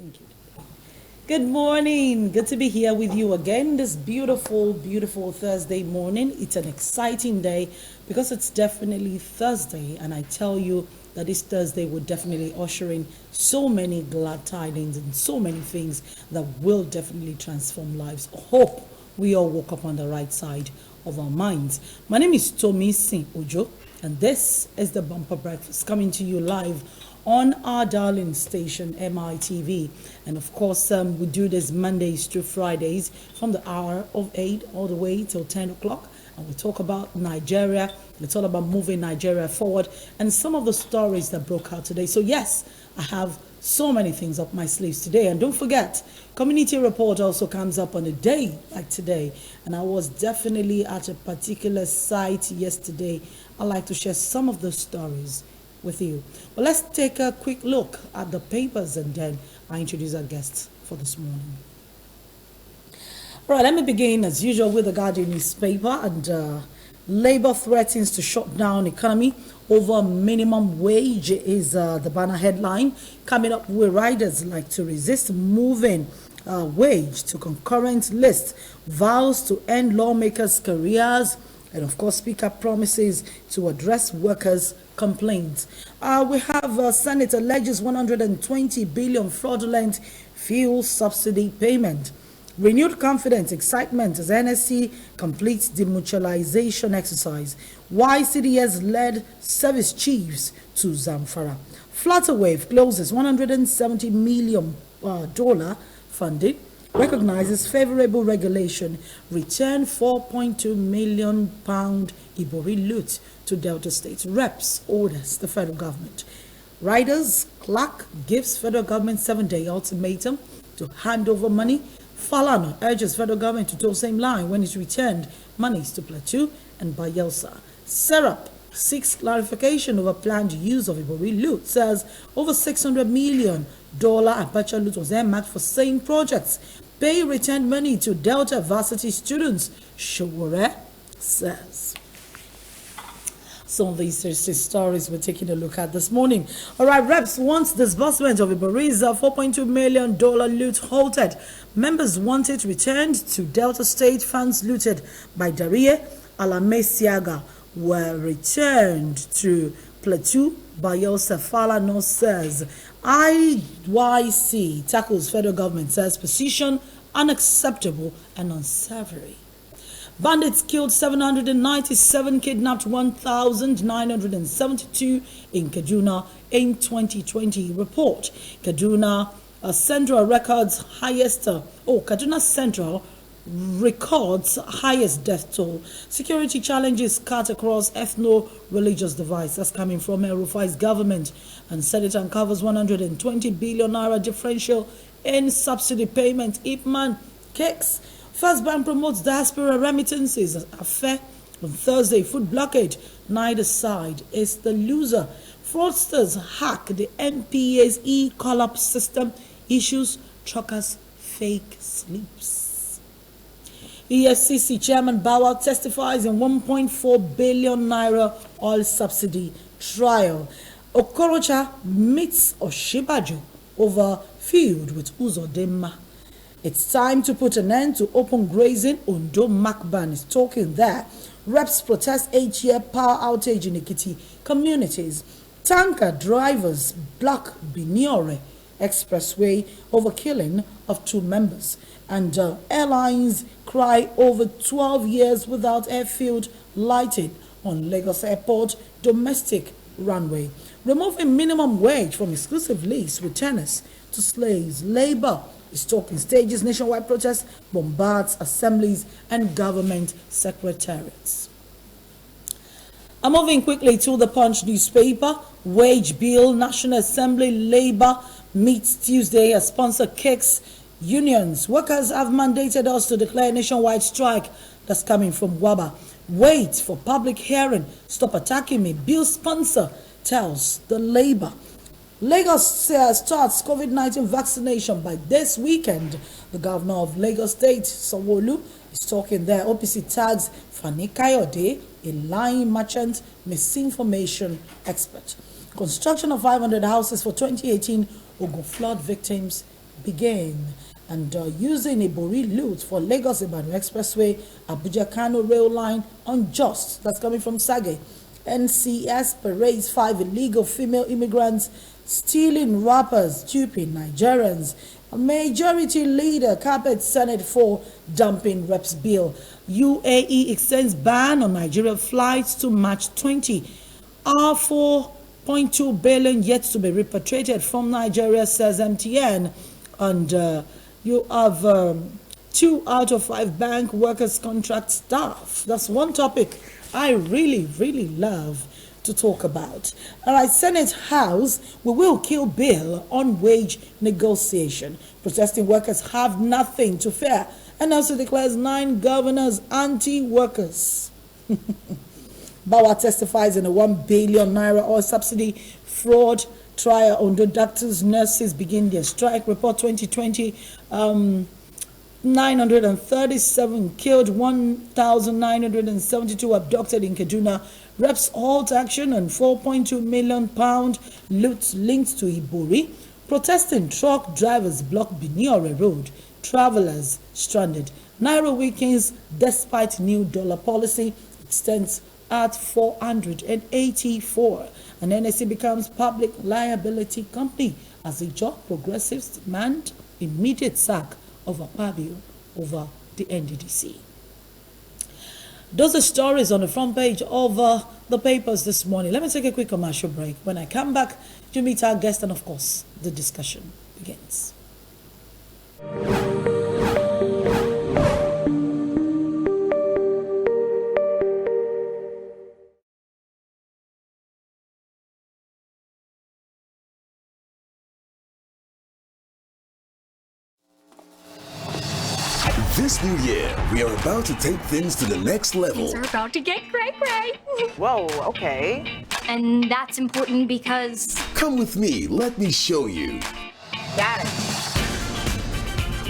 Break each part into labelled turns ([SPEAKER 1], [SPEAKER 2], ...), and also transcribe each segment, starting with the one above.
[SPEAKER 1] Thank you. Good morning. Good to be here with you again this beautiful, beautiful Thursday morning. It's an exciting day because it's definitely Thursday, and I tell you that this Thursday will definitely usher in so many glad tidings and so many things that will definitely transform lives. Hope we all woke up on the right side of our minds. My name is Tomi Sin Ojo, and this is the Bumper Breakfast coming to you live on our darling station MITV. And of course, we do this Mondays to Fridays from the hour of 8 all the way till 10 o'clock. And we talk about Nigeria. It's all about moving Nigeria forward and some of the stories that broke out today. So yes, I have so many things up my sleeves today. And don't forget, Community Report also comes up on a day like today. And I was definitely at a particular site yesterday. I'd like to share some of the stories with you. But let's take a quick look at the papers and then I introduce our guests for this morning. All right, let me begin as usual with the Guardian newspaper. And Labour threatens to shut down economy over minimum wage is the banner headline. Coming up, where riders like to resist moving wage to concurrent list, vows to end lawmakers' careers, and of course, Speaker promises to address workers' complaints. We have Senate alleges 120 billion fraudulent fuel subsidy payment. Renewed confidence, excitement as NSC completes demutualization exercise. Why CDS led service chiefs to Zamfara. Flutterwave closes $170 million funding. Recognizes favorable regulation, return £4.2 million Ibori loot to Delta State. Reps orders the federal government. Riders, Clark gives federal government 7-day ultimatum to hand over money. Falana urges federal government to toe same line when it returned monies to Plateau and Bayelsa. Serap seeks clarification over planned use of Ibori loot, says over $600 million Apache loot was earmarked for same projects. Pay returned money to Delta varsity students, Showore says. Some of these stories we're taking a look at this morning. All right, reps wants disbursement of Ibori's $4.2 million loot halted. Members want it returned to Delta State. Funds looted by Darie Alamesiaga were returned to Plateau. Bayelsa Falana says IYC tackles federal government, says position unacceptable and unsavory. Bandits killed 797, kidnapped 1,972 in Kaduna in 2020 report. Kaduna Central records highest, Kaduna Central records highest death toll. Security challenges cut across ethno-religious divides. That's coming from El Rufai's government. And Senate uncovers 120 billion naira differential in subsidy payment. Ipman kicks. First Bank promotes diaspora remittances. Affair on Thursday. Food blockade. Neither side is the loser. Fraudsters hack the NPA's e-collapse system. Issues truckers fake sleeps. EFCC Chairman Bauer testifies in 1.4 billion naira oil subsidy trial. Okorocha meets Oshibaju over feud with Uzodinma. It's time to put an end to open grazing. Ondo Macban is talking there. Reps protest 8-year power outage in Ekiti communities. Tanker drivers block Biniore Expressway over killing of 2 members. And airlines cry over 12 years without airfield lighting on Lagos Airport domestic runway. Removing minimum wage from exclusive lease with tenants to slaves. Labour is talking stages nationwide protests, bombards assemblies and government secretariats. I'm moving quickly to the Punch newspaper. Wage bill, National Assembly, Labour meets Tuesday as sponsor kicks unions. Workers have mandated us to declare nationwide strike. That's coming from WABA. Wait for public hearing. Stop attacking me. Bill sponsor tells the Labour. Lagos starts COVID-19 vaccination by this weekend. The governor of Lagos State, Sanwo-Olu, is talking there. OPC tags Fani Kayode, a lying merchant, misinformation expert. Construction of 500 houses for 2018 Ogun flood victims begin. And using Ibori loot for Lagos-Ibadan Expressway, Abuja-Kano rail line unjust. That's coming from Sage. NCS parades 5 illegal female immigrants stealing rappers, duping Nigerians. A majority leader carpet Senate for dumping reps bill. UAE extends ban on Nigeria flights to March 20. R4.2 billion yet to be repatriated from Nigeria, says MTN. And you have 2 out of 5 bank workers contract staff. That's one topic I really love to talk about. All right, Senate House, we will kill bill on wage negotiation. Protesting workers have nothing to fear. And also declares 9 governors anti-workers. Bawa testifies in a 1 billion naira oil subsidy fraud trial. Ondo doctors, nurses begin their strike. Report 2020. 937 killed, 1,972 abducted in Kaduna. Reps halt action on 4.2 million pound loot linked to Ibori. Protesting truck drivers block Biniore Road. Travelers stranded. Naira weakens despite new dollar policy. It stands at 484. And NSC becomes public liability company as the job progressives demand immediate sack of Akpabio over the NDDC. Those are stories on the front page of the papers this morning. Let me take a quick commercial break. When I come back, you meet our guest, and of course, the discussion begins.
[SPEAKER 2] This new year, we are about to take things to the next level.
[SPEAKER 3] Things are about to get cray-cray.
[SPEAKER 4] Whoa, okay.
[SPEAKER 3] And that's important because...
[SPEAKER 2] Come with me, let me show you.
[SPEAKER 4] Got it.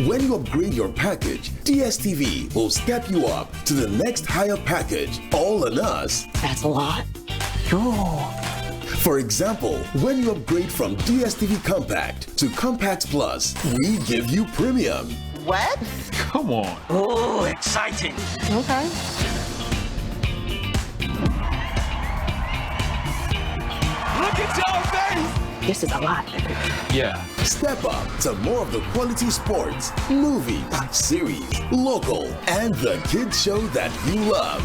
[SPEAKER 2] When you upgrade your package, DSTV will step you up to the next higher package, all on us.
[SPEAKER 4] That's a lot. Cool.
[SPEAKER 2] For example, when you upgrade from DSTV Compact to Compact Plus, we give you premium.
[SPEAKER 4] What?
[SPEAKER 5] Come on.
[SPEAKER 4] Oh, exciting. Okay.
[SPEAKER 5] Look at your face.
[SPEAKER 4] This is a lot.
[SPEAKER 5] Yeah.
[SPEAKER 2] Step up to more of the quality sports, movies, series, local, and the kids show that you love.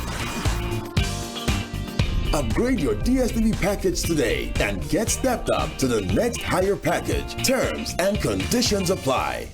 [SPEAKER 2] Upgrade your DSTV package today and get stepped up to the next higher package. Terms and conditions apply.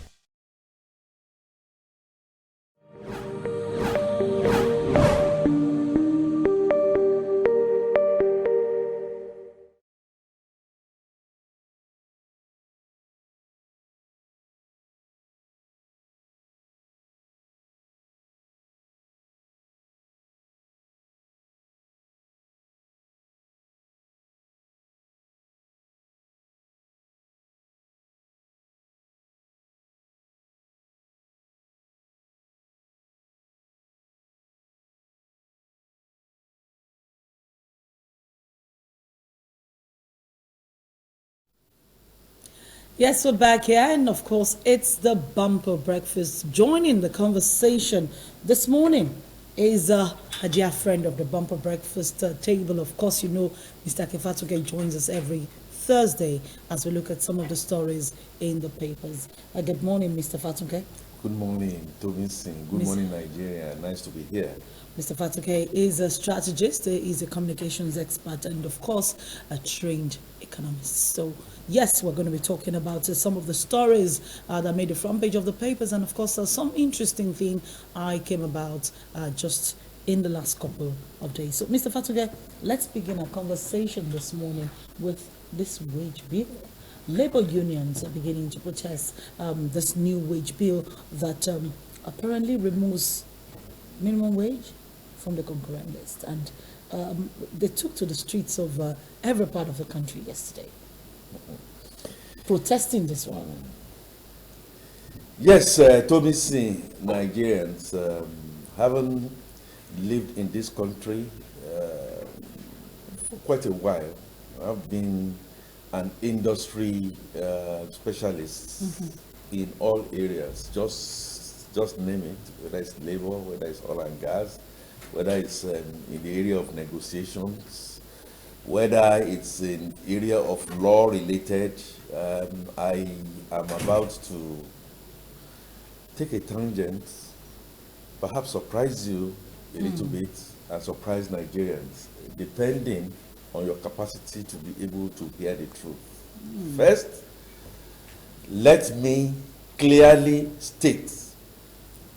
[SPEAKER 1] Yes, we're back here, and of course, it's the bumper breakfast. Joining the conversation this morning is a dear friend of the bumper breakfast table. Of course, you know, Mr. Kefatuke joins us every Thursday as we look at some of the stories in the papers. Good morning, Mr. Fatuke.
[SPEAKER 6] Good morning, Tobin Singh. Good morning, Nigeria. Nice to be here.
[SPEAKER 1] Mr. Fatuke is a strategist, he's a communications expert, and of course, a trained economist. So, yes, we're going to be talking about some of the stories that made the front page of the papers, and of course, some interesting thing I came about just in the last couple of days. So, Mr. Fatuke, let's begin our conversation this morning with this wage bill. Labor unions are beginning to protest this new wage bill that apparently removes minimum wage from the concurrent list, and they took to the streets of every part of the country yesterday protesting this one.
[SPEAKER 6] Yes, Tobin Singh, Nigerians haven't lived in this country for quite a while. I've been an industry specialist in all areas. Just name it, whether it's labor, whether it's oil and gas, whether it's in the area of negotiations, whether it's in area of law related. I am about to take a tangent, perhaps surprise you a little bit and surprise Nigerians, depending on your capacity to be able to hear the truth. First, let me clearly state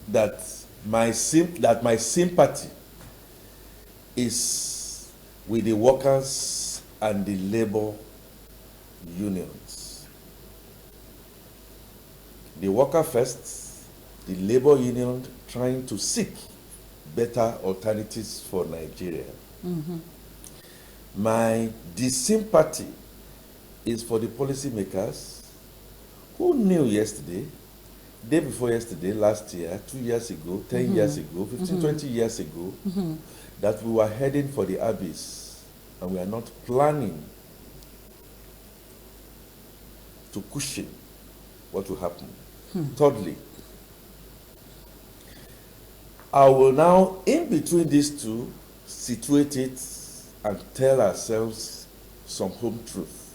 [SPEAKER 6] that my sympathy is with the workers and the labor unions. The worker first, the labor union trying to seek better alternatives for Nigeria. My dissympathy is for the policymakers who knew yesterday, day before yesterday, last year, 2 years ago, 10 years ago, 15, 20 years ago, that we were heading for the abyss and we are not planning to cushion what will happen. Thirdly, I will now, in between these two, situate it and tell ourselves some home truth.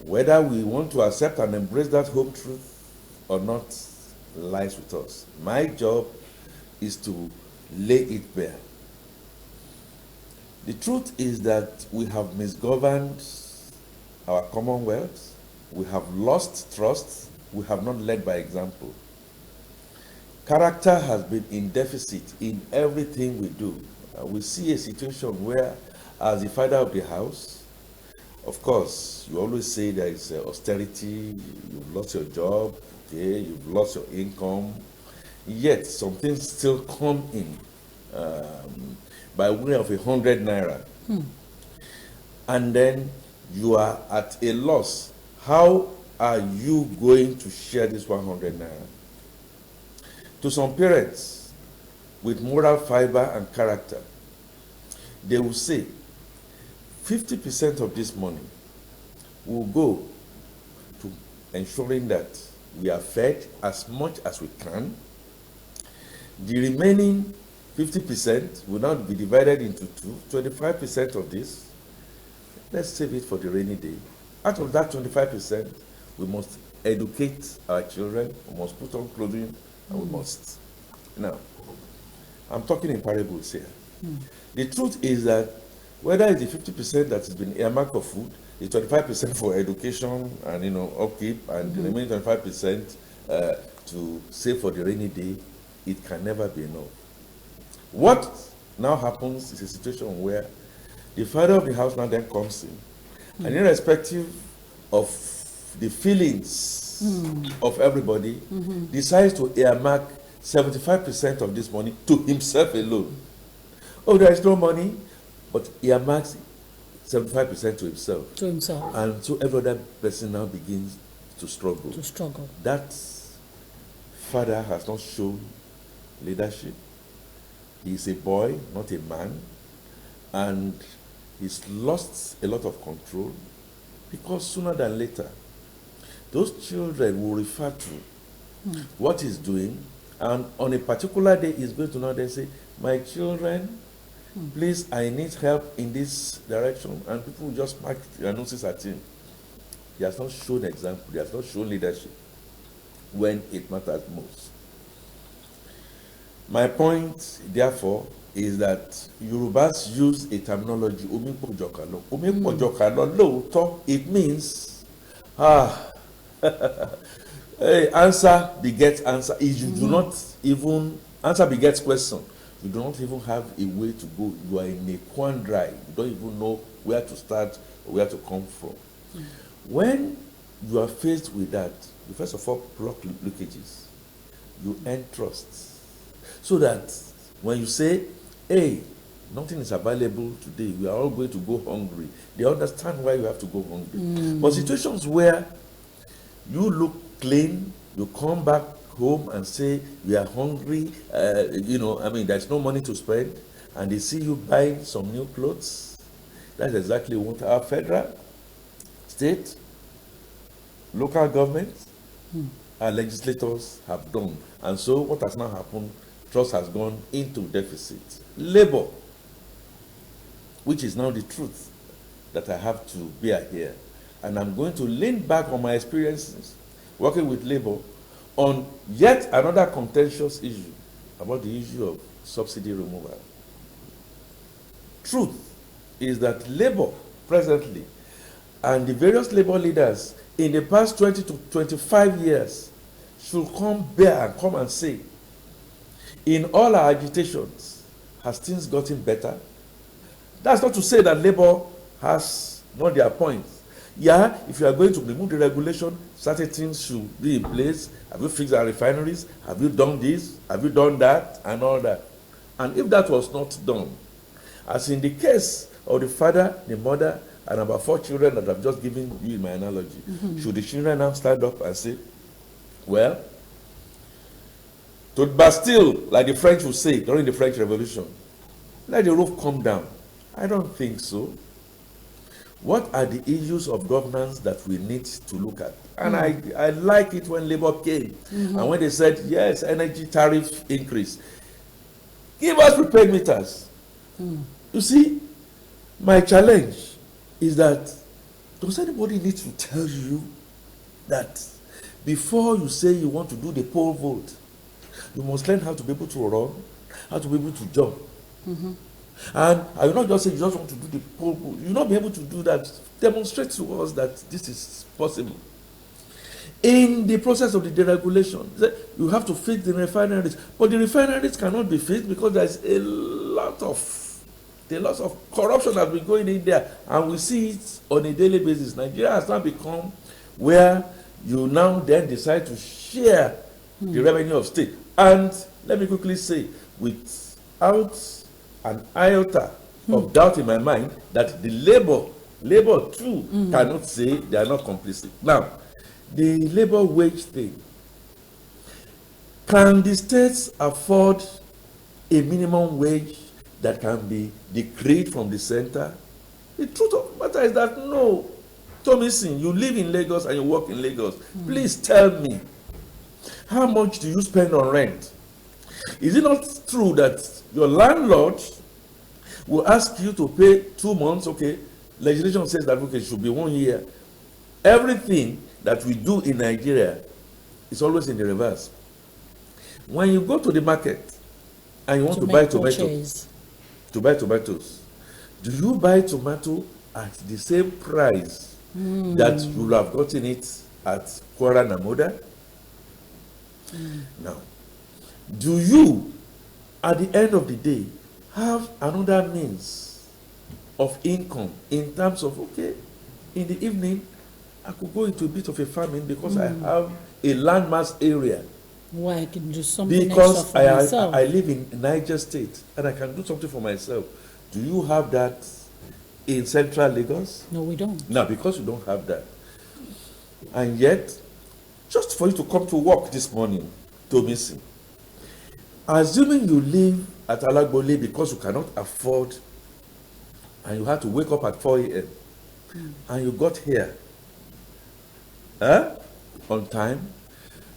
[SPEAKER 6] Whether we want to accept and embrace that home truth or not lies with us. My job is to lay it bare. The truth is that we have misgoverned our Commonwealth, we have lost trust, we have not led by example. Character has been in deficit in everything we do. We see a situation where, as the father of the house, of course, you always say there is austerity, you've lost your job, okay, you've lost your income, yet some things still come in by way of 100 naira. And then you are at a loss. How are you going to share this 100 naira? To some parents with moral fiber and character, they will say 50% of this money will go to ensuring that we are fed as much as we can. The remaining 50% will not be divided into two. 25% of this, let's save it for the rainy day. Out of that 25%, we must educate our children, we must put on clothing, and we must. Now, I'm talking in parables here. The truth is that whether it's the 50% that has been earmarked for food, the 25% for education and upkeep, and the remaining 25% to save for the rainy day, it can never be enough. What now happens is a situation where the father of the house now then comes in, and irrespective of the feelings of everybody, decides to earmark 75% of this money to himself alone. Oh, there is no money, but he earmarks 75% to himself.
[SPEAKER 1] To himself.
[SPEAKER 6] And so every other person now begins to struggle. That father has not shown leadership. He is a boy, not a man, and he's lost a lot of control, because sooner than later, those children will refer to what he's doing, and on a particular day, he's going to now then say, my children, please, I need help in this direction, and people will just mark their noses at him. He has not shown example, he has not shown leadership when it matters most. My point, therefore, is that Yorubas use a terminology, Omi Pojokalo. Omi Pojokalo, lóòótọ́, it means, hey, answer begets answer. If you do not even, answer begets question. You do not even have a way to go. You are in a quandary. You don't even know where to start or where to come from. When you are faced with that, you first of all block leakages. You earn trust. So that when you say, hey, nothing is available today, we are all going to go hungry, they understand why you have to go hungry. But situations where you look clean, you come back home and say, we are hungry, there's no money to spend, and they see you buying some new clothes, that's exactly what our federal, state, local government, our legislators have done. And so what has now happened, trust has gone into deficit. Labor, which is now the truth that I have to bear here. And I'm going to lean back on my experiences working with labor on yet another contentious issue about the issue of subsidy removal. Truth is that labor presently and the various labor leaders in the past 20 to 25 years should come bear and come and say, in all our agitations, has things gotten better? That's not to say that labor has not their points. Yeah, if you are going to remove the regulation, certain things should be in place. Have you fixed our refineries? Have you done this? Have you done that? And all that. And if that was not done, as in the case of the father, the mother, and about 4 children that I've just given you in my analogy, should the children now stand up and say, well, to Bastille, like the French would say during the French Revolution, let the roof come down? I don't think so. What are the issues of governance that we need to look at? And I like it when Labour came and when they said, yes, energy tariff increase. Give us prepaid meters. You see, my challenge is that does anybody need to tell you that before you say you want to do the poll vote, you must learn how to be able to run, how to be able to jump. And I will not just say you just want to do the poll vote. You will not be able to do that. Demonstrate to us that this is possible. In the process of the deregulation, you have to fix the refineries. But the refineries cannot be fixed because there's a lot of corruption has been going in there. And we see it on a daily basis. Nigeria has now become where you now then decide to share the revenue of state. And let me quickly say, without an iota of doubt in my mind, that the labor too cannot say they are not complicit. Now, the labor wage thing. Can the states afford a minimum wage that can be decreed from the center? The truth of the matter is that no. Tomisin, you live in Lagos and you work in Lagos. Please tell me, how much do you spend on rent? Is it not true that your landlord will ask you to pay 2 months? Okay, legislation says that okay, it should be 1 year. Everything that we do in Nigeria is always in the reverse. When you go to the market and you want to buy tomatoes, do you buy tomato at the same price that you will have gotten it at Kwara Namoda? Now, do you, at the end of the day, have another means of income in terms of, okay, in the evening, I could go into a bit of a farming because I have a landmass area.
[SPEAKER 1] Why I can do something
[SPEAKER 6] because
[SPEAKER 1] extra for myself.
[SPEAKER 6] I live in Niger State and I can do something for myself. Do you have that in central Lagos?
[SPEAKER 1] No, we don't.
[SPEAKER 6] No, because you don't have that. And yet, just for you to come to work this morning, Tomisin, assuming you live at Alagbole because you cannot afford and you had to wake up at 4 a.m. And you got here on time,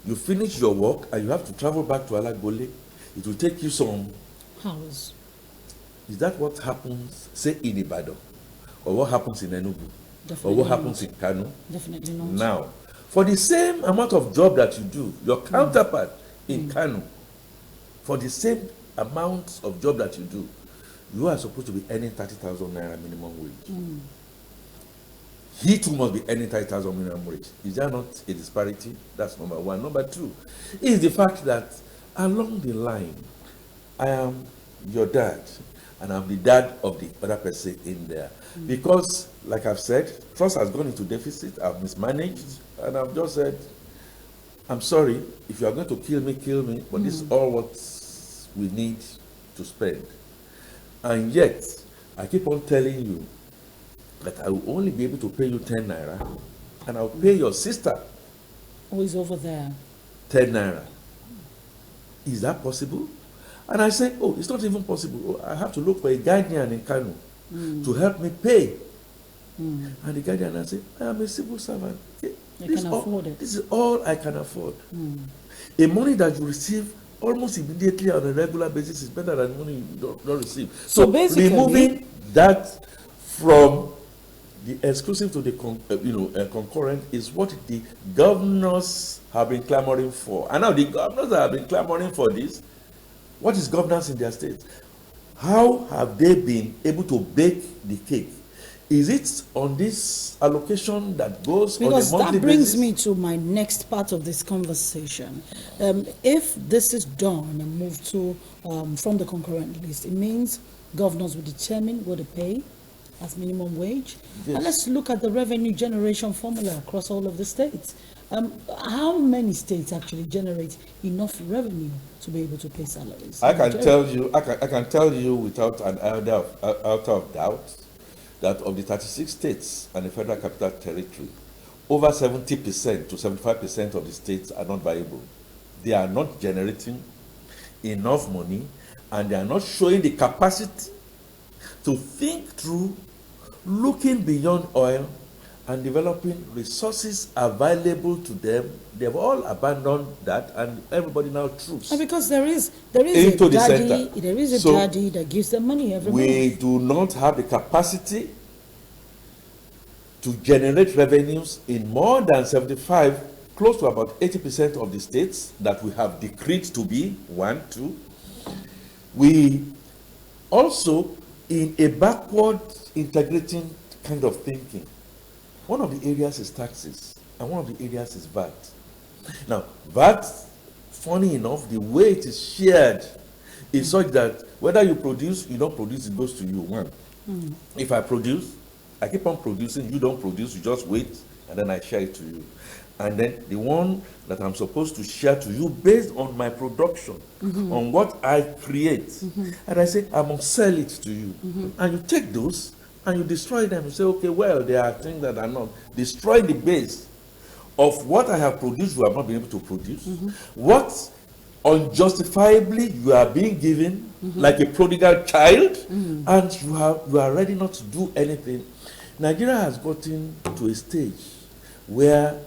[SPEAKER 6] you finish your work and you have to travel back to Alagbole, it will take you some
[SPEAKER 1] hours.
[SPEAKER 6] Is that what happens, say, in Ibadan? Or what happens in Enugu?
[SPEAKER 1] Definitely
[SPEAKER 6] or what
[SPEAKER 1] not.
[SPEAKER 6] happens in Kano?
[SPEAKER 1] Definitely not.
[SPEAKER 6] Now, for the same amount of job that you do, your counterpart in Kano, for the same amount of job that you do, you are supposed to be earning 30,000 naira minimum wage. He too must be earning 30,000 minimum wage. Is there not a disparity? That's number one. Number two is the fact that along the line, I am your dad, and I'm the dad of the other person in there. Because, like I've said, trust has gone into deficit, I've mismanaged, and I've just said, I'm sorry, if you are going to kill me, but this is all what we need to spend. And yet, I keep on telling you that I will only be able to pay you 10 naira, and I'll pay your sister
[SPEAKER 1] Who is over there?
[SPEAKER 6] 10 naira. Is that possible? And I say, oh, it's not even possible. Oh, I have to look for a guardian in Kano to help me pay. And the guardian, I say, I am a civil servant. Okay.
[SPEAKER 1] can afford it.
[SPEAKER 6] This is all I can afford. A money that you receive almost immediately on a regular basis is better than money you don't receive.
[SPEAKER 1] So basically,
[SPEAKER 6] removing that from the exclusive to the concurrent is what the governors have been clamoring for. And now the governors that have been clamoring for this, what is governance in their states? How have they been able to bake the cake? Is it on this allocation that goes
[SPEAKER 1] because
[SPEAKER 6] on a monthly
[SPEAKER 1] that brings
[SPEAKER 6] basis?
[SPEAKER 1] me to my next part of this conversation. If this is done and moved to from the concurrent list, it means governors will determine what to pay as minimum wage.
[SPEAKER 6] Yes.
[SPEAKER 1] And let's look at the revenue generation formula across all of the states. How many states actually generate enough revenue to be able to pay salaries?
[SPEAKER 6] I can tell you without an iota of doubt that of the 36 states and the Federal Capital Territory, over 70% to 75% of the states are not viable. They are not generating enough money, and they are not showing the capacity to think through, looking beyond oil and developing resources available to them. They've all abandoned that, and everybody now troops.
[SPEAKER 1] And because there is
[SPEAKER 6] into
[SPEAKER 1] a
[SPEAKER 6] the
[SPEAKER 1] daddy,
[SPEAKER 6] center.
[SPEAKER 1] there is a
[SPEAKER 6] So
[SPEAKER 1] daddy that gives them money every
[SPEAKER 6] we
[SPEAKER 1] month.
[SPEAKER 6] do not have the capacity to generate revenues in more than 75, close to about 80% of the states that we have decreed to be 1, 2. We also, in a backward integrating kind of thinking, one of the areas is taxes, and one of the areas is VAT. Now, VAT, funny enough, the way it is shared is such that whether you produce, you don't produce, it goes to you. One. If I produce, I keep on producing, you don't produce, you just wait, and then I share it to you. And then the one that I'm supposed to share to you based on my production, on what I create, and I say, I must sell it to you. And you take those, and you destroy them. You say, okay, well, there are things that are not. Destroy the base of what I have produced, you have not been able to produce. What unjustifiably you are being given, like a prodigal child, and you are ready not to do anything. Nigeria has gotten to a stage where,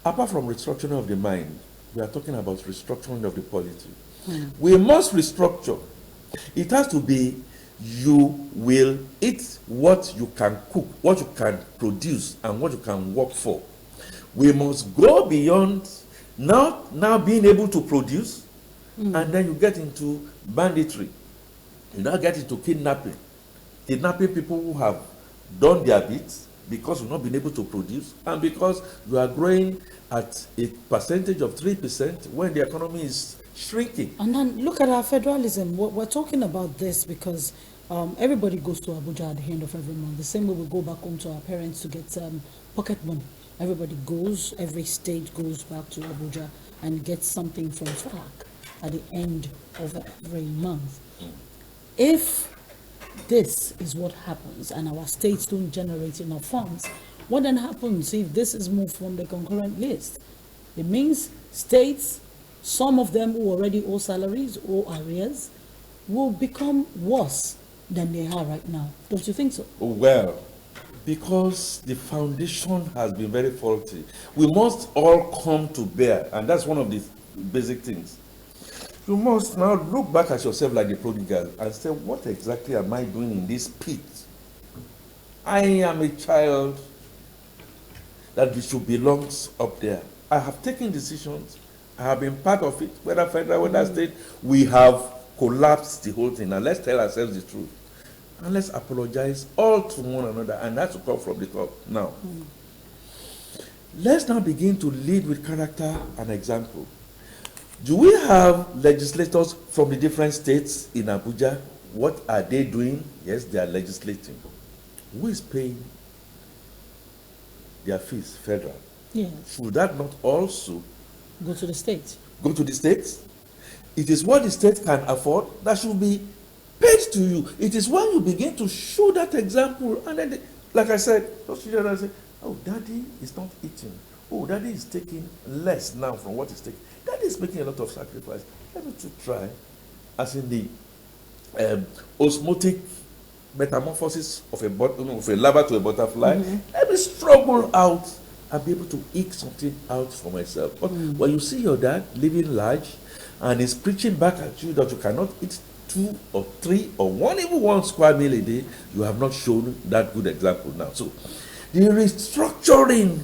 [SPEAKER 6] apart from restructuring of the mind, we are talking about restructuring of the polity. We must restructure. It has to be, you will eat what you can cook, what you can produce, and what you can work for. We must go beyond now being able to produce, and then you get into banditry. You now get into kidnapping people who have done their bits because you've not been able to produce, and because you are growing at a percentage of 3% when the economy is shrinking.
[SPEAKER 1] And then look at our federalism. We're talking about this because everybody goes to Abuja at the end of every month. The same way we go back home to our parents to get pocket money. Everybody goes, every state goes back to Abuja and gets something from FAC at the end of every month. If this is what happens and our states don't generate enough funds, what then happens if this is moved from the concurrent list? It means states, some of them who already owe salaries or arrears, will become worse than they are right now. Don't you think so?
[SPEAKER 6] Well, because the foundation has been very faulty. We must all come to bear, and that's one of the basic things. You must now look back at yourself like the prodigal and say, what exactly am I doing in this pit? I am a child that should belong up there. I have taken decisions. I have been part of it, whether federal, whether state. We have collapsed the whole thing. Now let's tell ourselves the truth. And let's apologize all to one another, and that's to come from the top. Now, let's now begin to lead with character and example. Do we have legislators from the different states in Abuja? What are they doing? Yes, they are legislating. Who is paying their fees? Federal.
[SPEAKER 1] Yes.
[SPEAKER 6] Should that not also
[SPEAKER 1] Go to the states.
[SPEAKER 6] go to the states? It is what the state can afford that should be paid to you. It is when you begin to show that example, and then, like I said, those children say, oh, daddy is not eating. Oh, daddy is taking less now from what he's taking. Daddy is making a lot of sacrifice. Let me try, as in the osmotic metamorphosis of a larva to a butterfly. Let me struggle out and be able to eke something out for myself. But when you see your dad living large and he's preaching back at you that you cannot eat 2 or 3 or even 1 square meal a day, you have not shown that good example now. So the restructuring,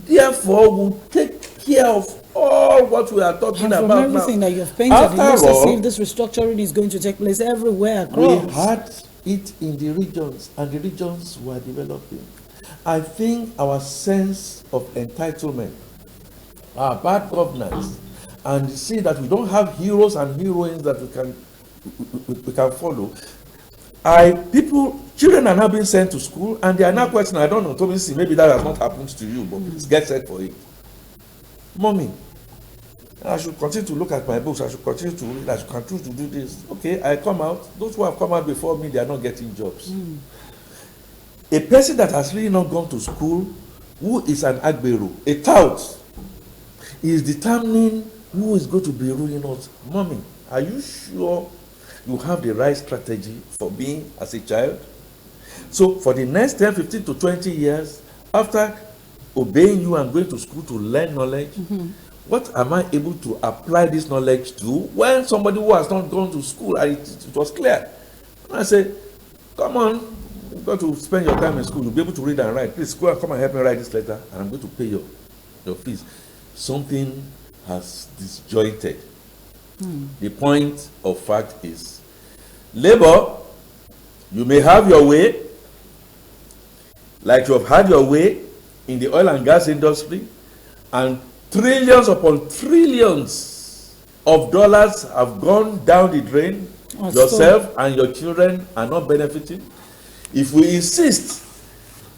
[SPEAKER 6] therefore, will take care of all what we are talking
[SPEAKER 1] And
[SPEAKER 6] about
[SPEAKER 1] from everything
[SPEAKER 6] now.
[SPEAKER 1] that you've painted,
[SPEAKER 6] After
[SPEAKER 1] it looks as
[SPEAKER 6] all,
[SPEAKER 1] if this restructuring is going to take place everywhere across.
[SPEAKER 6] we had it in the regions, and the regions were developing. I think our sense of entitlement, our bad governance, and see that we don't have heroes and heroines that we can follow. Children are now being sent to school, and they are now questioning. I don't know, Thomas, maybe that has not happened to you, but please get set for it. Mommy, I should continue to look at my books, I should continue to read, I should continue to do this. Okay, I come out. Those who have come out before me, they are not getting jobs. A person that has really not gone to school, who is an agbero, a tout, is determining who is going to be ruling us. Mommy, are you sure you have the right strategy for being as a child? So for the next 10, 15 to 20 years, after obeying you and going to school to learn knowledge, what am I able to apply this knowledge to when somebody who has not gone to school, it was clear. And I said, come on, you've got to spend your time in school, you'll be able to read and write. Please go and come and help me write this letter, and I'm going to pay your fees. Something has disjointed. The point of fact is, Labour, you may have your way, like you have had your way in the oil and gas industry, and trillions upon trillions of dollars have gone down the drain. Yourself and your children are not benefiting. If we insist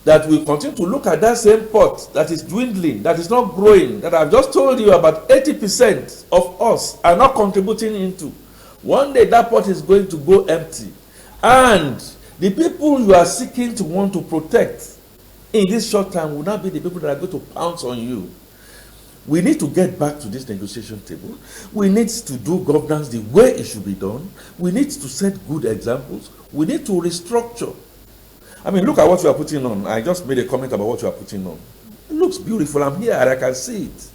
[SPEAKER 6] that we continue to look at that same pot that is dwindling, that is not growing, that I've just told you about 80% of us are not contributing into, one day that pot is going to go empty. And the people you are seeking to want to protect in this short time will not be the people that are going to pounce on you. We need to get back to this negotiation table. We need to do governance the way it should be done. We need to set good examples. We need to restructure. I mean, look at what you are putting on. I just made a comment about what you are putting on. It looks beautiful. I'm here and I can see it.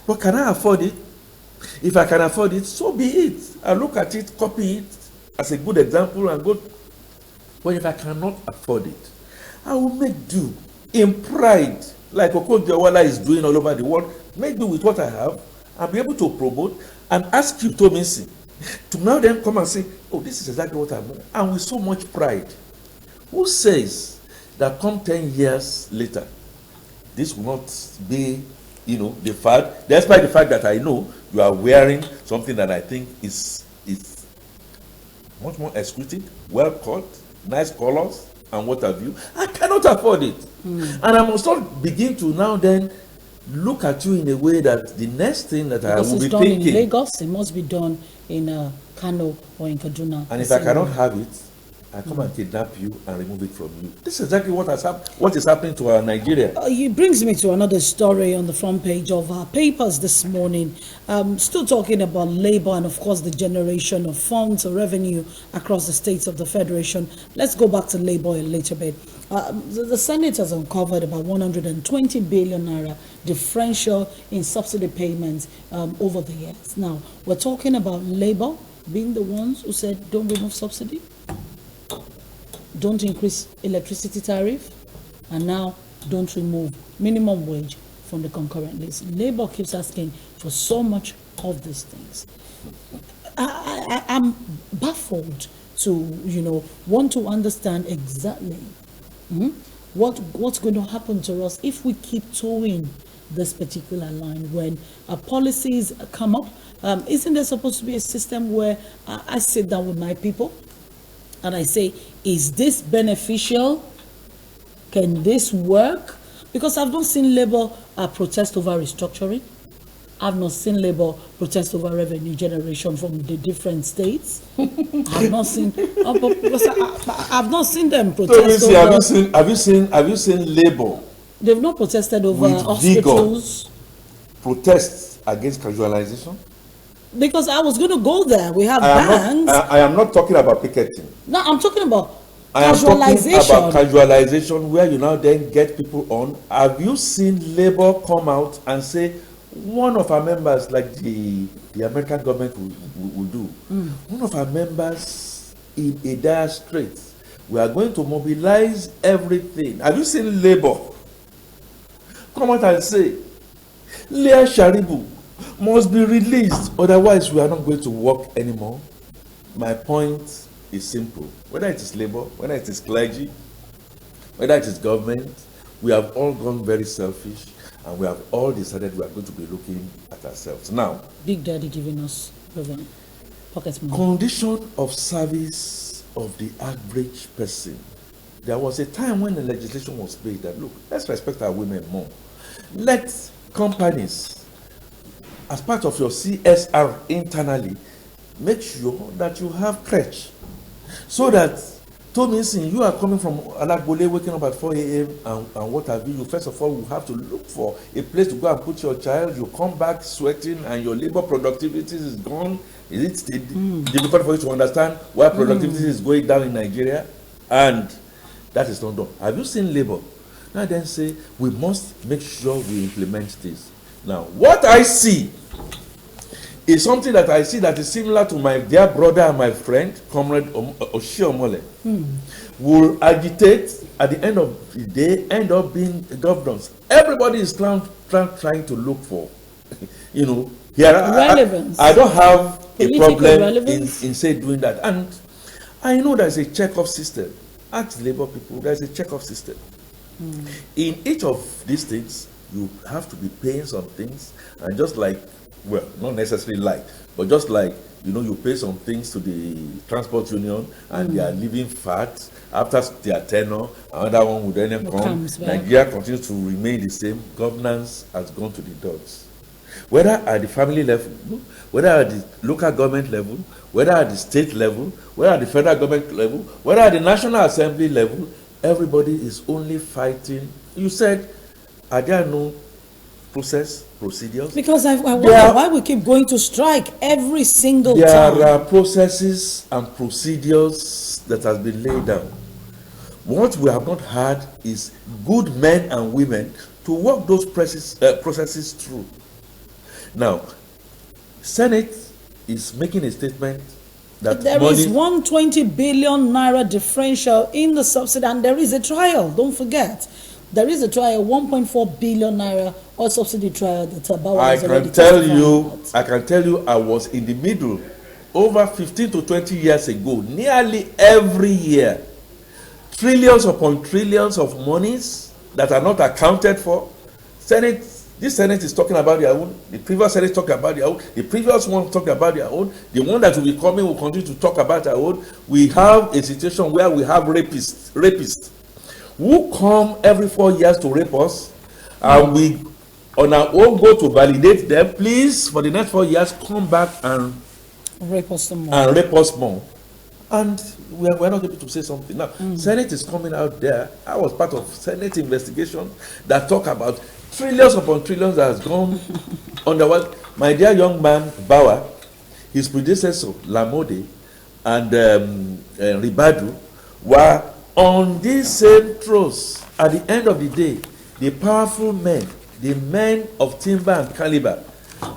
[SPEAKER 6] But can I afford it? If I can afford it, so be it. I look at it, copy it as a good example and go. But if I cannot afford it, I will make do in pride, like Okonjo-Iweala is doing all over the world. Make do with what I have and be able to promote and ask you, Tomisi, to now then come and say, oh, this is exactly what I'm doing. And with so much pride. Who says that come 10 years later, this will not be, the fact, despite the fact that I know you are wearing something that I think is much more exquisite, well cut, nice colors, and what have you. I cannot afford it. And I must not begin to now then look at you in a way that the next thing that I will be thinking.
[SPEAKER 1] It's done in Lagos, it must be done in Kano or in Kaduna.
[SPEAKER 6] And if I cannot have it, I come and kidnap you and remove it from you. This is exactly what is happening to our Nigeria.
[SPEAKER 1] It brings me to another story on the front page of our papers this morning. Still talking about labor and, of course, the generation of funds or revenue across the states of the Federation. Let's go back to labor a little bit. The Senate has uncovered about 120 billion naira differential in subsidy payments over the years. Now, we're talking about labor being the ones who said don't remove subsidy, don't increase electricity tariff, and now don't remove minimum wage from the concurrent list. Labour keeps asking for so much of these things. I'm baffled to, want to understand exactly what's going to happen to us if we keep towing this particular line when policies come up. Isn't there supposed to be a system where I sit down with my people and I say, is this beneficial? Can this work? Because I've not seen Labour protest over restructuring. I've not seen Labour protest over revenue generation from the different states. I've not seen. I've not seen them protest
[SPEAKER 6] So,
[SPEAKER 1] over.
[SPEAKER 6] Have you seen Labour?
[SPEAKER 1] They've not protested over
[SPEAKER 6] with
[SPEAKER 1] hospitals.
[SPEAKER 6] Protests against casualization.
[SPEAKER 1] Because I was going to go there. We have banks.
[SPEAKER 6] I am not talking about picketing.
[SPEAKER 1] No, I'm talking about
[SPEAKER 6] I am talking
[SPEAKER 1] Casualization.
[SPEAKER 6] about casualization, where you now then get people on. Have you seen Labour come out and say, one of our members, like the American government will do, one of our members in a dire strait, we are going to mobilize everything. Have you seen Labour come out and say, Leah Sharibu must be released, otherwise we are not going to work anymore? My point is simple. Whether it is Labour, whether it is clergy, whether it is government, we have all gone very selfish, and we have all decided we are going to be looking at ourselves. Now,
[SPEAKER 1] Big Daddy giving us pocket money.
[SPEAKER 6] condition of service of the average person. There was a time when the legislation was made that, look, let's respect our women more. Let companies, as part of your CSR internally, make sure that you have crèche, so that Tominsin, you are coming from Alagbole, waking up at 4 a.m. and what have you. First of all, you have to look for a place to go and put your child. You come back sweating and your labor productivity is gone. Is it difficult for you to understand why productivity is going down in Nigeria? And that is not done. Have you seen Labour now then say, we must make sure we implement this? Now, what I see is something that I see that is similar to my dear brother and my friend, Comrade Oshiomole, will agitate at the end of the day, end up being governors. Everybody is trying to look for, here
[SPEAKER 1] Relevance.
[SPEAKER 6] I don't have a
[SPEAKER 1] Political
[SPEAKER 6] problem
[SPEAKER 1] relevance.
[SPEAKER 6] in say doing that. And I know there's a check-off system. Ask Labour people, there's a check-off system. In each of these things, you have to be paying some things, and just like, well, not necessarily like, but just like, you pay some things to the transport union, and they are leaving fat after their tenure. Another one would then come.
[SPEAKER 1] Comes back.
[SPEAKER 6] Nigeria continues to remain the same. Governance has gone to the dogs. Whether at the family level, whether at the local government level, whether at the state level, whether at the federal government level, whether at the National Assembly level, everybody is only fighting. You said, are there no procedures?
[SPEAKER 1] Because I wonder why we keep going to strike every single time.
[SPEAKER 6] There are processes and procedures that has been laid down. What we have not had is good men and women to work those processes through. Now, Senate is making a statement that
[SPEAKER 1] There is 120 billion naira differential in the subsidy, and there is a trial. Don't forget, there is a trial, 1.4 billion naira oil subsidy trial that Tabawa
[SPEAKER 6] I
[SPEAKER 1] has already
[SPEAKER 6] can tell
[SPEAKER 1] testified
[SPEAKER 6] you, I was in the middle over 15 to 20 years ago. Nearly every year, trillions upon trillions of monies that are not accounted for. This Senate is talking about their own. The previous Senate is talking about their own. The previous one talking about their own. The one that will be coming will continue to talk about their own. We have a situation where we have rapists who come every 4 years to rape us, and we on our own go to validate them. Please, for the next 4 years, come back and
[SPEAKER 1] rape us some more.
[SPEAKER 6] and rape us more. And we're not able to say something. Now, Senate is coming out there. I was part of Senate investigation that talk about trillions upon trillions that has gone underworld. My dear young man, Bauer, his predecessor, Lamode, and Ribadu were on these same thrones. At the end of the day, the powerful men, the men of timber and caliber,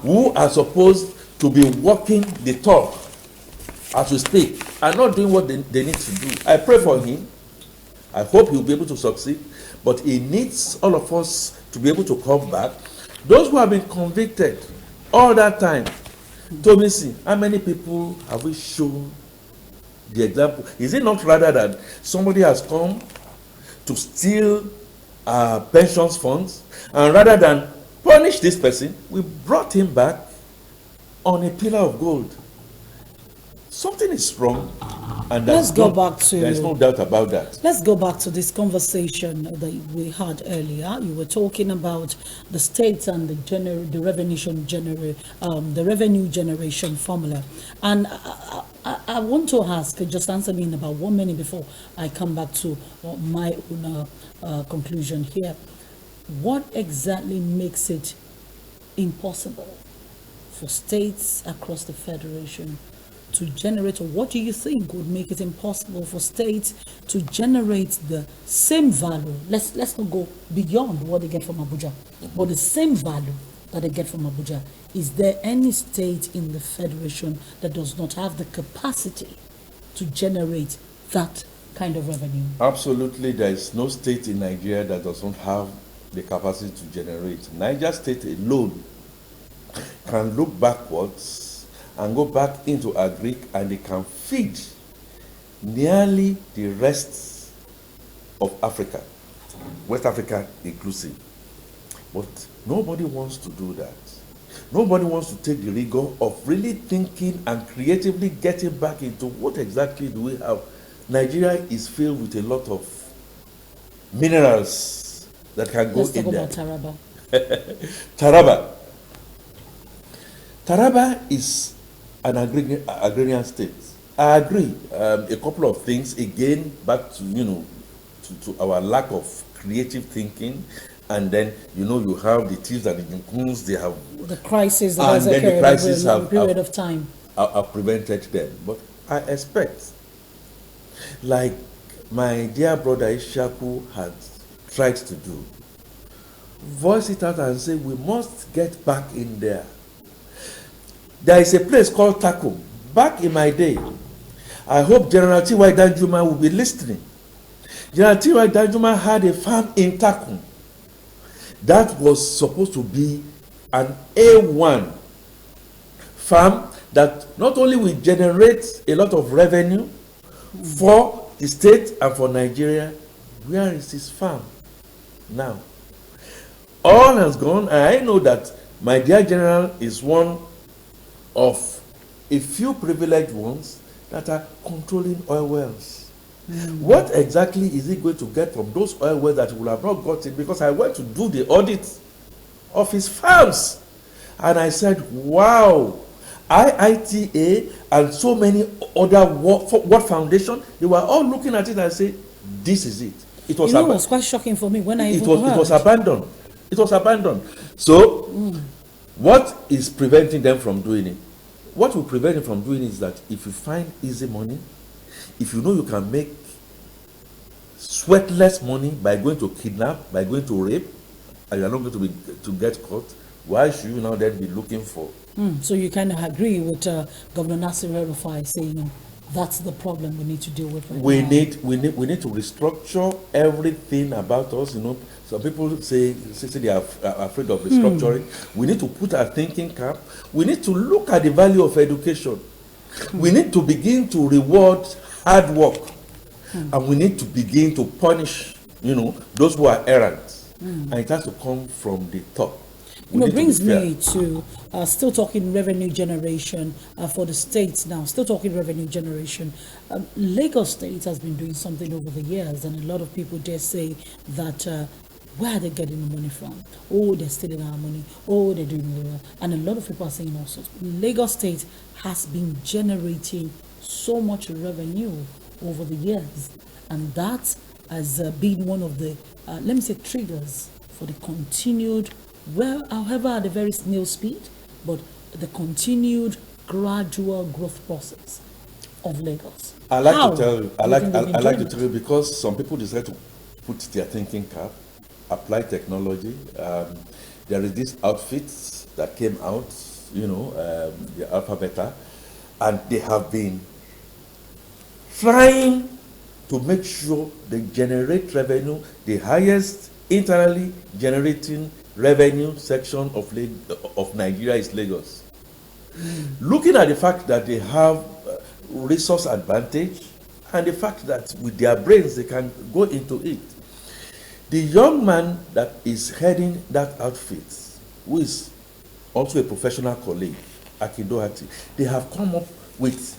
[SPEAKER 6] who are supposed to be walking the talk as we speak, are not doing what they need to do. I pray for him. I hope he'll be able to succeed. But he needs all of us to be able to come back. Those who have been convicted all that time, Tomisi, how many people have we shown the example? Is it not rather that somebody has come to steal our pensions funds, and rather than punish this person, we brought him back on a pillar of gold? Something is wrong, and
[SPEAKER 1] Let's go back to-
[SPEAKER 6] there's no doubt about that.
[SPEAKER 1] Let's go back to this conversation that we had earlier. You were talking about the states and the revenue generation formula, and I want to ask. Just answer me in about 1 minute before I come back to my own conclusion here. What exactly makes it impossible for states across the federation to generate, or what do you think would make it impossible for states to generate the same value? Let's not go beyond what they get from Abuja, but the same value that they get from Abuja. Is there any state in the Federation that does not have the capacity to generate that kind of revenue?
[SPEAKER 6] Absolutely, there is no state in Nigeria that doesn't have the capacity to generate. Niger State alone can look backwards and go back into agric, and they can feed nearly the rest of Africa, West Africa inclusive. But nobody wants to do that. Nobody wants to take the rigor of really thinking and creatively getting back into what exactly do we have. Nigeria is filled with a lot of minerals that can go in there.
[SPEAKER 1] Let's talk about Taraba.
[SPEAKER 6] Taraba is an agrarian state. I agree. A couple of things again, back to to our lack of creative thinking, and then you have the thieves and the Jinkuns. They have
[SPEAKER 1] the crisis that has occurred over a long period of time.
[SPEAKER 6] Have prevented them. But I expect, like my dear brother Ishaku had tried to do, voice it out and say we must get back in there. There is a place called Takum. Back in my day, I hope General T.Y. Danjuma will be listening. General T.Y. Danjuma had a farm in Takum that was supposed to be an A1 farm that not only will generate a lot of revenue for the state and for Nigeria. Where is his farm now? All has gone, and I know that my dear general is one of a few privileged ones that are controlling oil wells. What exactly is he going to get from those oil wells that he will have not gotten? Because I went to do the audit of his farms, and I said, wow, IITA and so many other World Foundation, they were all looking at it and say, this is it. It was,
[SPEAKER 1] it was quite shocking for me when I
[SPEAKER 6] it was abandoned. It was abandoned. So, what is preventing them from doing it? What will prevent them from doing it is that if you find easy money, if you know you can make sweatless money by going to kidnap, by going to rape, and you're not going to get caught, why should you now then be looking for?
[SPEAKER 1] So you kind of agree with Governor Nasir El-Rufai saying that's the problem we need to deal with right now.
[SPEAKER 6] We need to restructure everything about us. Some people say they are afraid of restructuring. We need to put our thinking cap. We need to look at the value of education. We need to begin to reward hard work, and we need to begin to punish, those who are errant. And it has to come from the top.
[SPEAKER 1] Brings me to still talking revenue generation for the states now. Still talking revenue generation. Lagos State has been doing something over the years, and a lot of people dare say that where are they getting the money from? Oh, they're stealing our money. Oh, they're doing well. And a lot of people are saying all sorts. Lagos State has been generating so much revenue over the years, and that has been one of the triggers for the continued, however at a very snail speed, but the continued gradual growth process of Lagos.
[SPEAKER 6] I like to tell you because some people decide to put their thinking cap, apply technology. There is this outfits that came out, the Alpha Beta, and they have been trying to make sure they generate revenue, the highest internally generating revenue section of Nigeria is Lagos. Looking at the fact that they have resource advantage and the fact that with their brains they can go into it. The young man that is heading that outfit, who is also a professional colleague, Akido Hati, they have come up with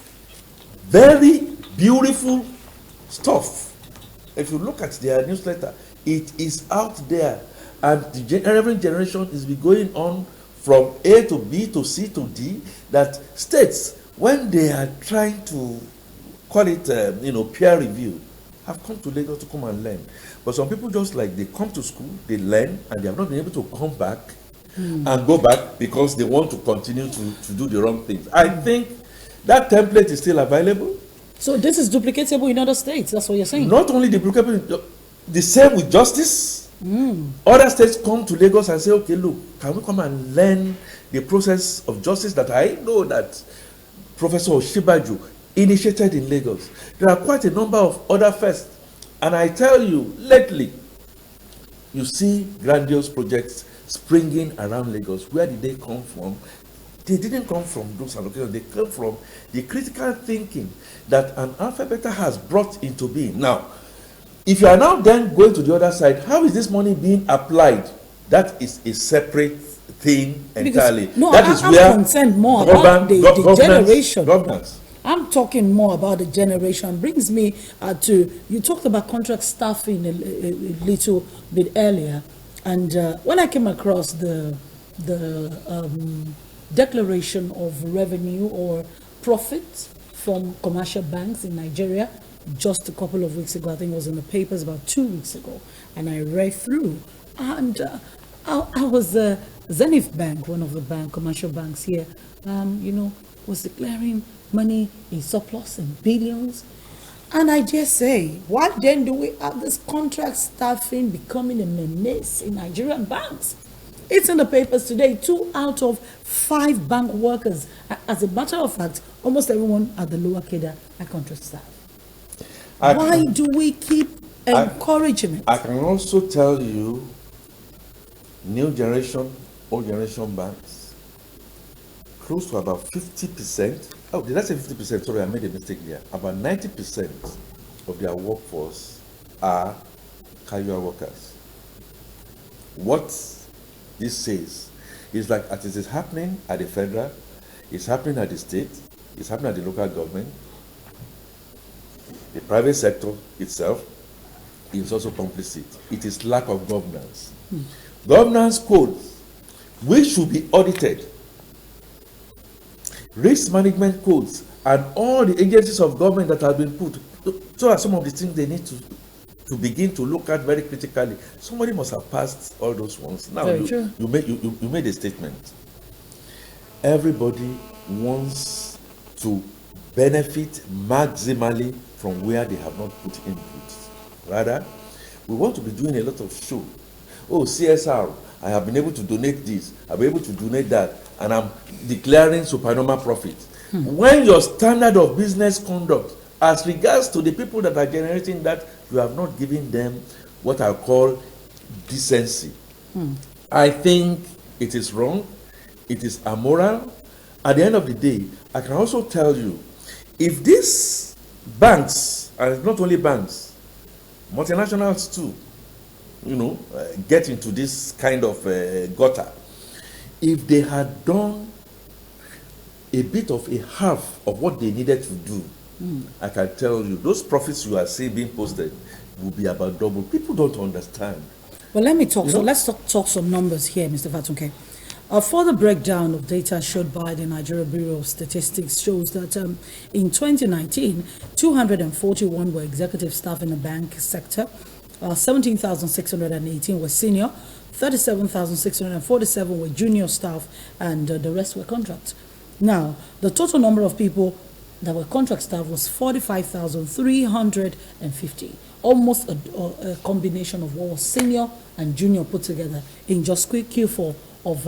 [SPEAKER 6] very beautiful stuff. If you look at their newsletter, it is out there, and the every generation is going on from A to B to C to D, that states, when they are trying to call it peer review, have come to Lagos to come and learn. But some people just they come to school, they learn, and they have not been able to come back and go back because they want to continue to do the wrong things. I think That template is still available.
[SPEAKER 1] So this is duplicatable in other states. That's what you're saying.
[SPEAKER 6] Not only duplicatable, the same with justice. Other states come to Lagos and say, okay, look, can we come and learn the process of justice that I know that Professor Oshibaju initiated in Lagos? There are quite a number of other firsts. And I tell you, lately, you see grandiose projects springing around Lagos. Where did they come from? They didn't come from those allocations. They came from the critical thinking that an Alpha Beta has brought into being. Now, if you are now then going to the other side, how is this money being applied? That is a separate thing entirely.
[SPEAKER 1] I'm concerned more about the generation.
[SPEAKER 6] Governance.
[SPEAKER 1] I'm talking more about the generation. Brings me to, you talked about contract staffing a little bit earlier, and when I came across the declaration of revenue or profit from commercial banks in Nigeria just a couple of weeks ago, I think it was in the papers about 2 weeks ago, and I read through, and I was Zenith Bank, one of the commercial banks here, was declaring money in surplus in billions. And I dare say, why then do we have this contract staffing becoming a menace in Nigerian banks? It's in the papers today. 2 out of 5 bank workers, as a matter of fact, almost everyone at the lower cadre are contract staff. Why do we keep encouraging it?
[SPEAKER 6] I can also tell you, new generation, old generation banks, close to about 50%. Oh, did I say 50%? Sorry, I made a mistake there. About 90% of their workforce are casual workers. What this says is like, as it is happening at the federal, it's happening at the state, it's happening at the local government. The private sector itself is also complicit. It is lack of governance. Governance codes, which should be audited. Risk management codes and all the agencies of government that have been put. So are some of the things they need to begin to look at very critically. Somebody must have passed all those ones. Now you made a statement. Everybody wants to benefit maximally from where they have not put input. Rather, we want to be doing a lot of show. Oh, CSR, I have been able to donate this, I've been able to donate that, and I'm declaring supernormal profit. When your standard of business conduct, as regards to the people that are generating that, you have not given them what I call decency. I think it is wrong, it is immoral. At the end of the day, I can also tell you, if these banks, and not only banks, multinationals too, get into this kind of gutter, if they had done a bit of a half of what they needed to do, I can tell you, those profits you are seeing being posted will be about double. People don't understand.
[SPEAKER 1] Well, let me talk. So let's talk some numbers here, Mr. Fatunke. A further breakdown of data showed by the Nigeria Bureau of Statistics shows that in 2019, 241 were executive staff in the bank sector, 17,618 were senior, 37,647 were junior staff, and the rest were contract. Now, the total number of people that were contract staff was 45,350, almost a combination of what was senior and junior put together in just Q4 of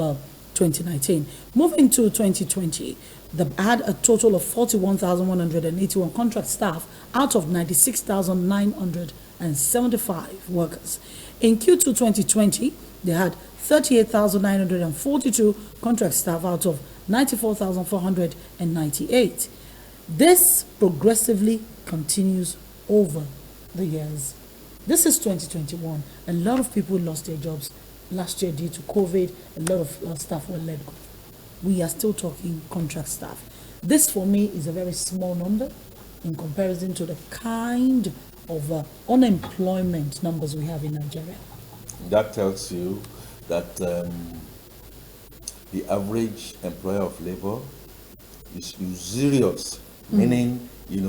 [SPEAKER 1] 2019. Moving to 2020, they had a total of 41,181 contract staff out of 96,975 workers. In Q2 2020, they had 38,942 contract staff out of 94,498. This progressively continues over the years. This is 2021. A lot of people lost their jobs last year due to COVID. A lot of staff were let go. We are still talking contract staff. This for me is a very small number in comparison to the kind of unemployment numbers we have in Nigeria.
[SPEAKER 6] That tells you that the average employer of labor is usurious, meaning, you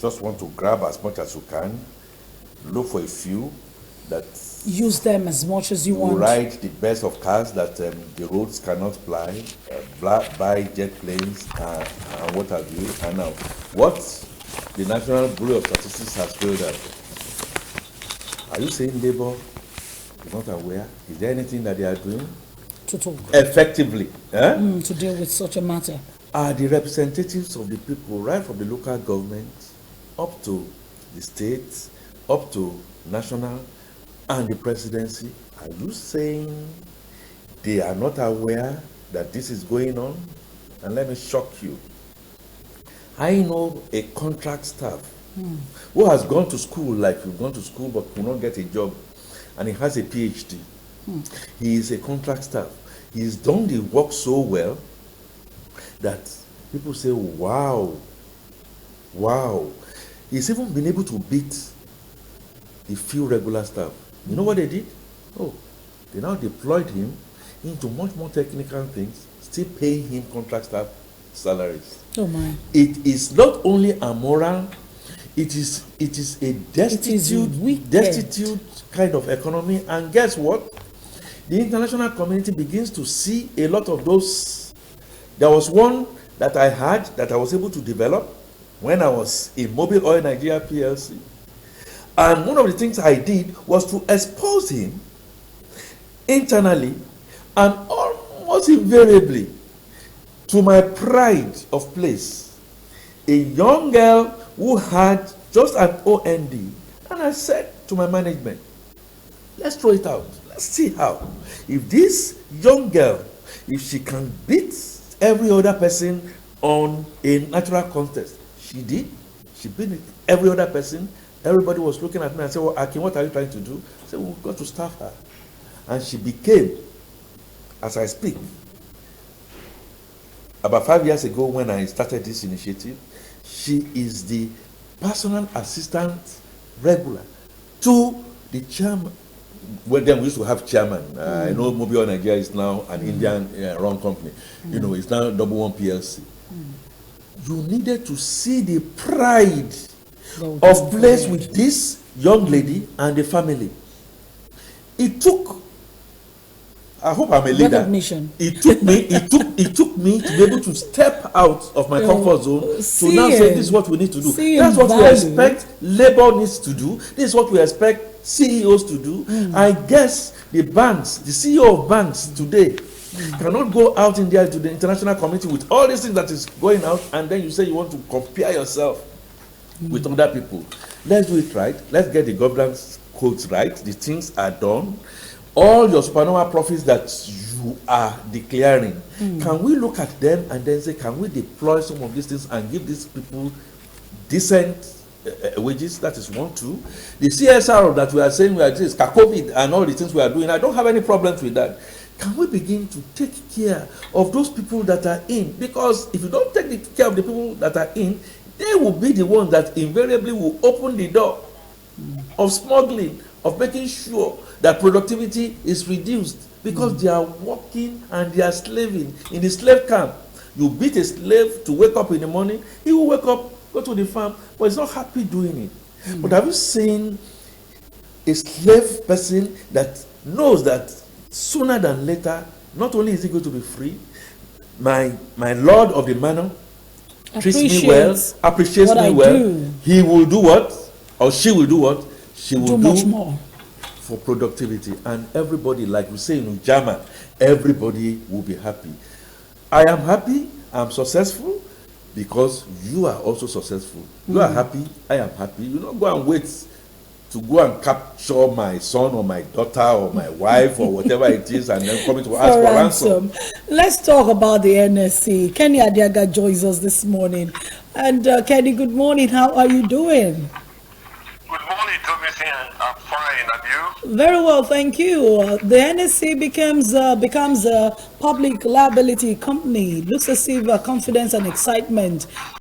[SPEAKER 6] just want to grab as much as you can, look for a few, that
[SPEAKER 1] Use them as much as you
[SPEAKER 6] you
[SPEAKER 1] want.
[SPEAKER 6] ride the best of cars that the roads cannot fly, buy jet planes, and what have you. And now, what the National Bureau of Statistics has failed at, are you saying Labour is not aware? Is there anything that they are doing
[SPEAKER 1] To talk.
[SPEAKER 6] effectively?
[SPEAKER 1] To deal with such a matter.
[SPEAKER 6] Are the representatives of the people, right from the local government up to the state, up to national, and the presidency, are you saying they are not aware that this is going on? And let me shock you. I know a contract staff who has gone to school like you've gone to school but could not get a job, and he has a PhD. He is a contract staff. He's done the work so well that people say, wow, wow. He's even been able to beat the few regular staff. You know what they did? Oh, they now deployed him into much more technical things, still paying him contract staff salaries.
[SPEAKER 1] Oh my.
[SPEAKER 6] It is not only amoral, it is a
[SPEAKER 1] wicked.
[SPEAKER 6] destitute kind of economy. And guess what? The international community begins to see a lot of those. There was one that I had that I was able to develop when I was in Mobil Oil Nigeria PLC. And one of the things I did was to expose him internally and almost invariably, to my pride of place, a young girl who had just an OND. And I said to my management, let's throw it out. Let's see how. If this young girl, if she can beat every other person on a natural contest, she did. She beat every other person. Everybody was looking at me and said, well, Akin, what are you trying to do? I said, we've got to staff her. And she became, as I speak, about 5 years ago when I started this initiative, she is the personal assistant regular to the chairman. Well, then we used to have chairman. I know Mobil Nigeria is now an Indian run company. You know, it's now Double One PLC. You needed to see the pride of place with this young lady and the family. It took, I hope I'm a leader.
[SPEAKER 1] Recognition.
[SPEAKER 6] It took me to be able to step out of my comfort zone to now say this is what we need to do. That's what we expect Labour needs to do. This is what we expect CEOs to do. I guess the banks, the CEO of banks today cannot go out in there to the international community with all these things that is going out, and then you say you want to compare yourself with other people. Let's do it right. Let's get the governance codes right. The things are done. All your supernormal profits that you are declaring, can we look at them and then say, can we deploy some of these things and give these people decent wages? That is 1, 2. The CSR that we are saying we are doing, COVID and all the things we are doing, I don't have any problems with that. Can we begin to take care of those people that are in? Because if you don't take care of the people that are in, they will be the ones that invariably will open the door of smuggling, of making sure that productivity is reduced, because they are working and they are slaving in the slave camp. You beat a slave to wake up in the morning, he will wake up, go to the farm, but he's not happy doing it. But have you seen a slave person that knows that sooner than later, not only is he going to be free, my lord of the manor treats me well, appreciates me well, he will do what? Or she will do what? She will do
[SPEAKER 1] much more
[SPEAKER 6] for productivity. And everybody, like we say in Ujama, everybody will be happy. I am happy, I'm successful, because you are also successful. You are happy, I am happy. You don't go and wait to go and capture my son or my daughter or my wife or whatever it is and then coming to ask for ransom.
[SPEAKER 1] Let's talk about the NSC. Kenny Adiaga joins us this morning. And Kenny, good morning. How are you doing?
[SPEAKER 7] Good morning, Thomasin. I'm fine. And you?
[SPEAKER 1] Very well, thank you. The NSC becomes a public liability company. Looks as if confidence and excitement